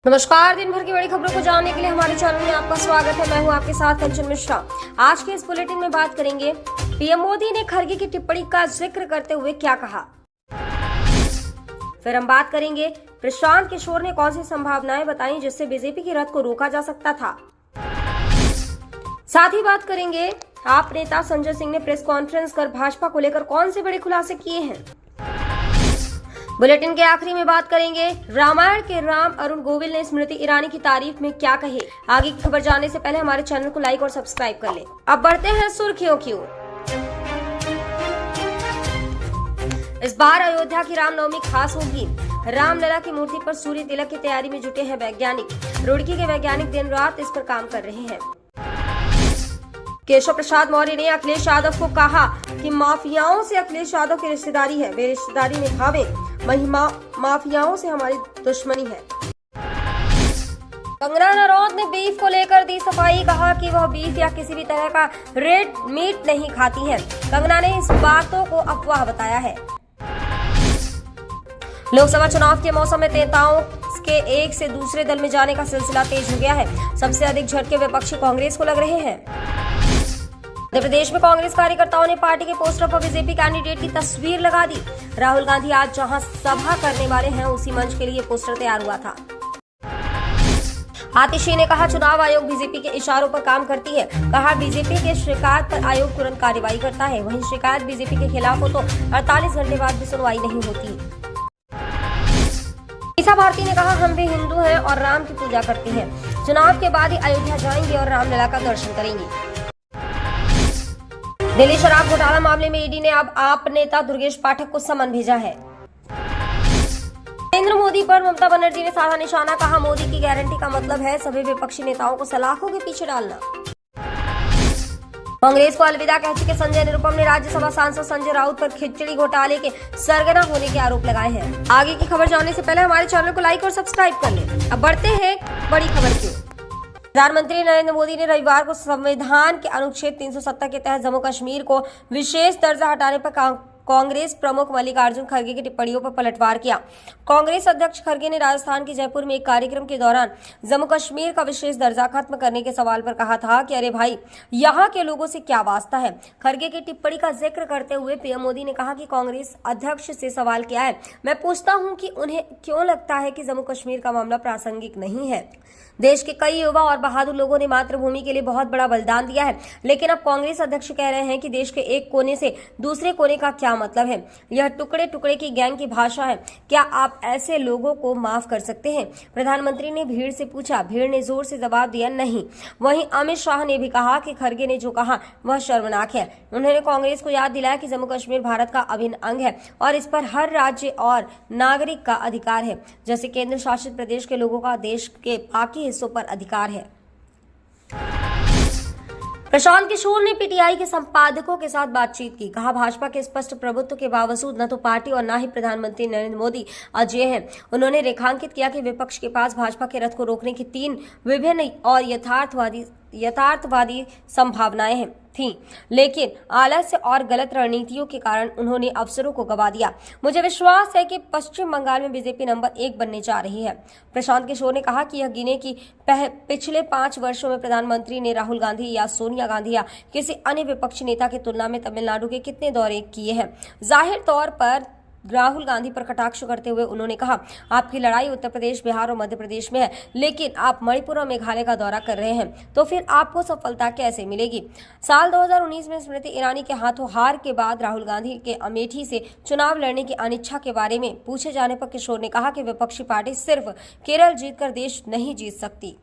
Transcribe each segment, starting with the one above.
नमस्कार। दिन भर की बड़ी खबरों को जानने के लिए हमारे चैनल में आपका स्वागत है। मैं हूं आपके साथ कंचन मिश्रा। आज के इस बुलेटिन में बात करेंगे, पीएम मोदी ने खरगे की टिप्पणी का जिक्र करते हुए क्या कहा। फिर हम बात करेंगे, प्रशांत किशोर ने कौन सी संभावनाएं बताई जिससे बीजेपी की रथ को रोका जा सकता था। साथ ही बात करेंगे, आप नेता संजय सिंह ने प्रेस कॉन्फ्रेंस कर भाजपा को लेकर कौन से बड़े खुलासे किए हैं। बुलेटिन के आखिरी में बात करेंगे, रामायण के राम अरुण गोविल ने स्मृति ईरानी की तारीफ में क्या कहे। आगे की खबर जानने से पहले हमारे चैनल को लाइक और सब्सक्राइब कर लें। अब बढ़ते हैं सुर्खियों की ओर। इस बार अयोध्या की रामनवमी खास होगी। रामलला की मूर्ति पर सूर्य तिलक की तैयारी में जुटे हैं वैज्ञानिक। रुड़की के वैज्ञानिक दिन रात इस पर काम कर रहे हैं। केशव प्रसाद मौर्य ने अखिलेश यादव को कहा कि माफियाओं से अखिलेश यादव की रिश्तेदारी है, वे रिश्तेदारी निभावे, महिमा माफियाओं से हमारी दुश्मनी है। कंगना रनौत ने बीफ को लेकर दी सफाई, कहा कि वह बीफ या किसी भी तरह का रेड मीट नहीं खाती हैं। कंगना ने इस बातों को अफवाह बताया है। लोकसभा चुनाव के मौसम में नेताओं के एक से दूसरे दल में जाने का सिलसिला तेज हो गया है। सबसे अधिक झटके विपक्षी कांग्रेस को लग रहे हैं। मध्य प्रदेश में कांग्रेस कार्यकर्ताओं ने पार्टी के पोस्टर पर बीजेपी कैंडिडेट की तस्वीर लगा दी। राहुल गांधी आज जहां सभा करने वाले हैं, उसी मंच के लिए पोस्टर तैयार हुआ था। आतिशी ने कहा, चुनाव आयोग बीजेपी के इशारों पर काम करती है। कहा, बीजेपी के शिकायत पर आयोग तुरंत कार्रवाई करता है। वहीं शिकायत बीजेपी के खिलाफ हो तो 48 घंटे बाद भी सुनवाई नहीं होती। मीसा भारती ने कहा, हम भी हिंदू हैं और राम की पूजा करते हैं। चुनाव के बाद ही अयोध्या जाएंगे और रामलला का दर्शन करेंगे। दिल्ली शराब घोटाला मामले में ईडी ने अब आप नेता दुर्गेश पाठक को समन भेजा है। नरेंद्र मोदी पर ममता बनर्जी ने साधा निशाना, कहा, मोदी की गारंटी का मतलब है सभी विपक्षी नेताओं को सलाखों के पीछे डालना। कांग्रेस को अलविदा कह चुके संजय निरुपम ने राज्यसभा सांसद संजय राउत पर खिचड़ी घोटाले के सरगना होने के आरोप लगाए हैं। आगे की खबर जानने से पहले हमारे चैनल को लाइक और सब्सक्राइब कर लें। अब बढ़ते हैं बड़ी खबर की। प्रधानमंत्री नरेंद्र मोदी ने रविवार को संविधान के अनुच्छेद 370 के तहत जम्मू कश्मीर को विशेष दर्जा हटाने पर कांग्रेस प्रमुख मल्लिकार्जुन खड़गे की टिप्पणियों पर पलटवार किया। कांग्रेस अध्यक्ष खड़गे ने राजस्थान के जयपुर में एक कार्यक्रम के दौरान जम्मू कश्मीर का विशेष दर्जा खत्म करने के सवाल पर कहा था कि अरे भाई, यहाँ के लोगों से क्या वास्ता है। खड़गे की टिप्पणी का जिक्र करते हुए पीएम मोदी ने कहा कि कांग्रेस अध्यक्ष से सवाल किया है, मैं पूछता हूँ कि उन्हें क्यों लगता है कि जम्मू कश्मीर का मामला प्रासंगिक नहीं है। देश के कई युवा और बहादुर लोगों ने मातृभूमि के लिए बहुत बड़ा बलिदान दिया है, लेकिन अब कांग्रेस अध्यक्ष कह रहे हैं कि देश के एक कोने से दूसरे कोने का क्या मतलब है। यह टुकड़े टुकड़े की गैंग की भाषा है। क्या आप ऐसे लोगों को माफ कर सकते हैं? प्रधानमंत्री ने भीड़ से पूछा। भीड़ ने जोर से जवाब दिया, नहीं। वहीं अमित शाह ने भी कहा कि खड़गे ने जो कहा वह शर्मनाक है। उन्होंने कांग्रेस को याद दिलाया कि जम्मू कश्मीर भारत का अभिन्न अंग है और इस पर हर राज्य और नागरिक का अधिकार है, जैसे केंद्र शासित प्रदेश के लोगों का देश के बाकी हिस्सों पर अधिकार है। प्रशांत किशोर ने पीटीआई के संपादकों के साथ बातचीत की। कहा, भाजपा के स्पष्ट प्रभुत्व के बावजूद न तो पार्टी और न ही प्रधानमंत्री नरेंद्र मोदी अजेय हैं। उन्होंने रेखांकित किया कि विपक्ष के पास भाजपा के रथ को रोकने की 3 विभिन्न और यथार्थवादी संभावनाएं थीं, लेकिन आलस्य और गलत रणनीतियों के कारण उन्होंने अवसरों को गंवा दिया। मुझे विश्वास है कि पश्चिम बंगाल में बीजेपी नंबर 1 बनने जा रही है। प्रशांत किशोर ने कहा कि यह गिने कि पिछले 5 वर्षों में प्रधानमंत्री ने राहुल गांधी या सोनिया गांधी या किसी अन्य विपक्षी नेता की तुलना में तमिलनाडु के कितने दौरे किए हैं। जाहिर तौर पर राहुल गांधी पर कटाक्ष करते हुए उन्होंने कहा, आपकी लड़ाई उत्तर प्रदेश, बिहार और मध्य प्रदेश में है, लेकिन आप मणिपुर और मेघालय का दौरा कर रहे हैं, तो फिर आपको सफलता कैसे मिलेगी। साल 2019 में स्मृति ईरानी के हाथों हार के बाद राहुल गांधी के अमेठी से चुनाव लड़ने की अनिच्छा के बारे में पूछे जाने पर किशोर ने कहा कि विपक्षी पार्टी सिर्फ केरल जीतकर देश नहीं जीत सकती।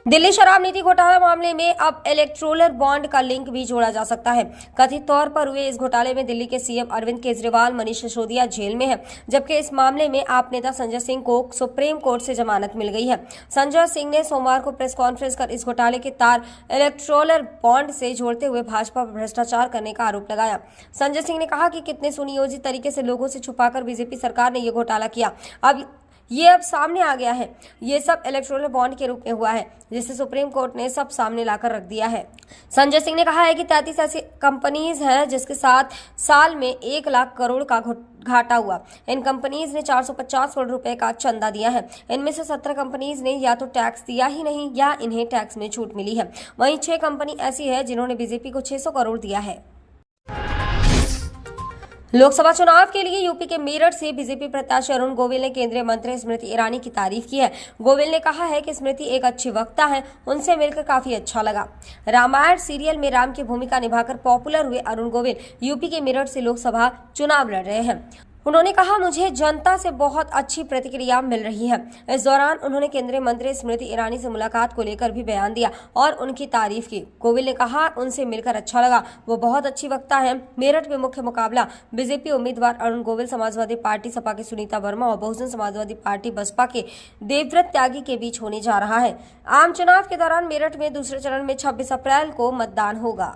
दिल्ली शराब नीति घोटाला मामले में अब इलेक्टोरल बॉन्ड का लिंक भी जोड़ा जा सकता है। कथित तौर पर हुए इस घोटाले में दिल्ली के सीएम अरविंद केजरीवाल, मनीष सिसोदिया जेल में है, जबकि इस मामले में आप नेता संजय सिंह को सुप्रीम कोर्ट से जमानत मिल गई है। संजय सिंह ने सोमवार को प्रेस कॉन्फ्रेंस कर इस घोटाले के तार इलेक्टोरल बॉन्ड से जोड़ते हुए भाजपा पर भ्रष्टाचार करने का आरोप लगाया। संजय सिंह ने कहा कि कितने सुनियोजित तरीके से लोगों से छुपाकर बीजेपी सरकार ने यह घोटाला किया। अब ये अब सामने आ गया है। ये सब इलेक्टोरल बॉन्ड के रूप में हुआ है, जिसे सुप्रीम कोर्ट ने सब सामने लाकर रख दिया है। संजय सिंह ने कहा है कि 33 ऐसी कंपनीज हैं जिसके साथ साल में 1 लाख करोड़ का घाटा हुआ। इन कंपनीज ने 450 करोड़ रुपए का चंदा दिया है। इनमें से 17 कंपनीज ने या तो टैक्स दिया ही नहीं या इन्हें टैक्स में छूट मिली है। वहीं 6 कंपनी ऐसी है जिन्होंने बीजेपी को 600 करोड़ दिया है। लोकसभा चुनाव के लिए यूपी के मेरठ से बीजेपी प्रत्याशी अरुण गोविल ने केंद्रीय मंत्री स्मृति ईरानी की तारीफ की है। गोविल ने कहा है कि स्मृति एक अच्छी वक्ता है, उनसे मिलकर काफी अच्छा लगा। रामायण सीरियल में राम की भूमिका निभाकर पॉपुलर हुए अरुण गोविल यूपी के मेरठ से लोकसभा चुनाव लड़ रहे हैं। उन्होंने कहा, मुझे जनता से बहुत अच्छी प्रतिक्रिया मिल रही है। इस दौरान उन्होंने केंद्रीय मंत्री स्मृति ईरानी से मुलाकात को लेकर भी बयान दिया और उनकी तारीफ की। गोविल ने कहा, उनसे मिलकर अच्छा लगा, वो बहुत अच्छी वक्ता है। मेरठ में मुख्य मुकाबला बीजेपी उम्मीदवार अरुण गोविल, समाजवादी पार्टी सपा की सुनीता वर्मा और बहुजन समाजवादी पार्टी बसपा के देवव्रत त्यागी के बीच होने जा रहा है। आम चुनाव के दौरान मेरठ में दूसरे चरण में 26 अप्रैल को मतदान होगा।